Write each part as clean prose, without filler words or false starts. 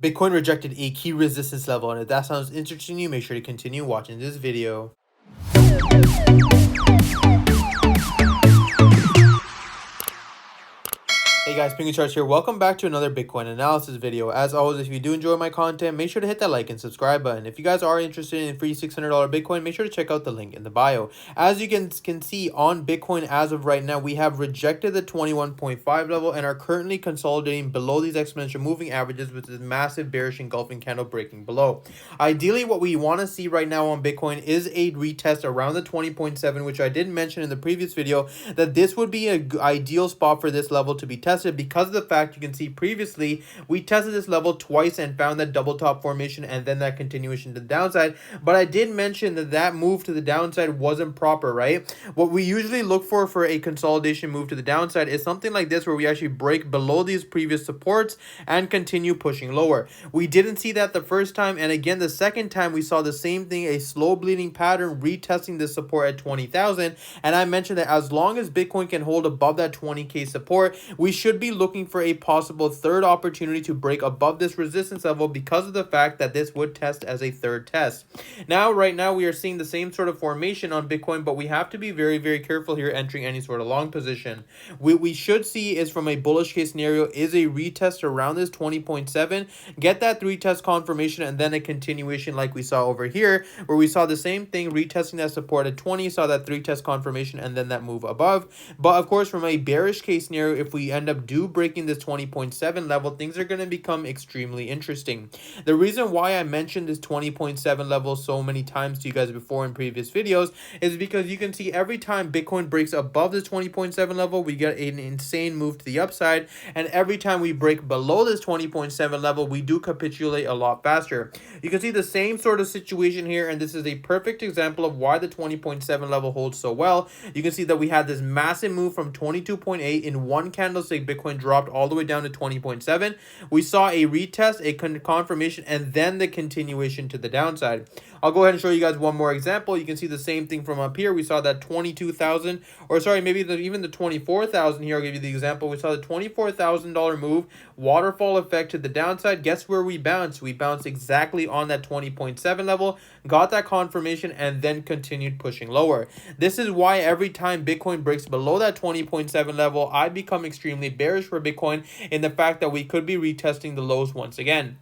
Bitcoin rejected a key resistance level, and if that sounds interesting to you, make sure to continue watching this video. Hey guys, Pingu Charts here. Welcome back to another Bitcoin analysis video. As always, if you do enjoy my content, make sure to hit that like and subscribe button. If you guys are interested in free $600 Bitcoin, make sure to check out the link in the bio. As you can see on Bitcoin as of right now, we have rejected the 21.5 level and are currently consolidating below these exponential moving averages with this massive bearish engulfing candle breaking below. Ideally, what we want to see right now on Bitcoin is a retest around the 20.7, which I did mention in the previous video that this would be an ideal spot for this level to be tested, because of the fact you can see previously we tested this level twice and found that double top formation and then that continuation to the downside. But I did mention that move to the downside wasn't proper, right? What we usually look for a consolidation move to the downside is something like this, where we actually break below these previous supports and continue pushing lower. We didn't see that the first time, and again the second time we saw the same thing, a slow bleeding pattern retesting this support at 20,000. And I mentioned that as long as Bitcoin can hold above that 20k support, we should be looking for a possible third opportunity to break above this resistance level, because of the fact that this would test as a third test. Right now we are seeing the same sort of formation on Bitcoin, but we have to be very careful here entering any sort of long position. What we should see is, from a bullish case scenario, is a retest around this 20.7, get that retest confirmation, and then a continuation like we saw over here, where we saw the same thing, retesting that support at 20, saw that retest confirmation, and then that move above. But of course, from a bearish case scenario, if we end up breaking this 20.7 level, things are going to become extremely interesting. The reason why I mentioned this 20.7 level so many times to you guys before in previous videos is because you can see every time Bitcoin breaks above this 20.7 level, we get an insane move to the upside, and every time we break below this 20.7 level, we do capitulate a lot faster. You can see the same sort of situation here, and this is a perfect example of why the 20.7 level holds so well. You can see that we had this massive move from 22.8 in one candlestick. Bitcoin dropped all the way down to 20.7. We saw a retest, a confirmation, and then the continuation to the downside. I'll go ahead and show you guys one more example. You can see the same thing from up here. We saw that 22,000, or sorry, maybe even the 24,000 here. I'll give you the example. We saw the $24,000 move, waterfall effect to the downside. Guess where we bounced? We bounced exactly on that 20.7 level, got that confirmation, and then continued pushing lower. This is why every time Bitcoin breaks below that 20.7 level, I become extremely bearish for Bitcoin, in the fact that we could be retesting the lows once again.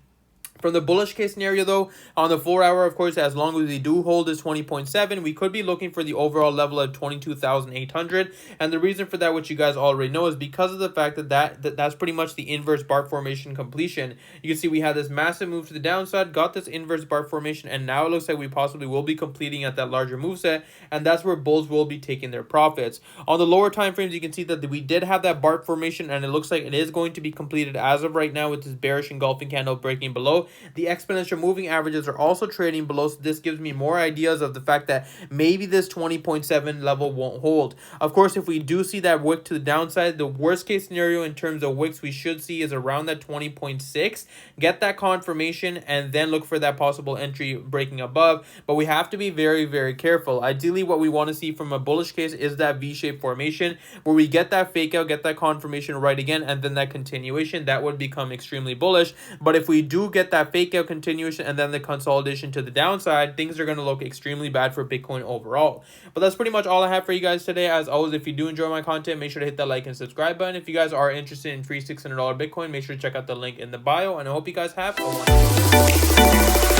From the bullish case scenario, though, on the 4 hour, of course, as long as we do hold this 20.7, we could be looking for the overall level of 22,800. And the reason for that, which you guys already know, is because of the fact that that's pretty much the inverse bar formation completion. You can see we had this massive move to the downside, got this inverse bar formation, and now it looks like we possibly will be completing at that larger move set, and that's where bulls will be taking their profits. On the lower time frames, you can see that we did have that bar formation, and it looks like it is going to be completed as of right now with this bearish engulfing candle breaking below. The exponential moving averages are also trading below, so this gives me more ideas of the fact that maybe this 20.7 level won't hold. Of course, if we do see that wick to the downside, the worst case scenario in terms of wicks we should see is around that 20.6. Get that confirmation and then look for that possible entry breaking above. But we have to be very careful. Ideally, what we want to see from a bullish case is that V-shaped formation, where we get that fake out, get that confirmation right again, and then that continuation. That would become extremely bullish. But if we do get that fake out continuation and then the consolidation to the downside, things are going to look extremely bad for Bitcoin overall. But that's pretty much all I have for you guys today. As always, if you do enjoy my content, make sure to hit that like and subscribe button. If you guys are interested in free $600 Bitcoin, make sure to check out the link in the bio, and I hope you guys have a wonderful day.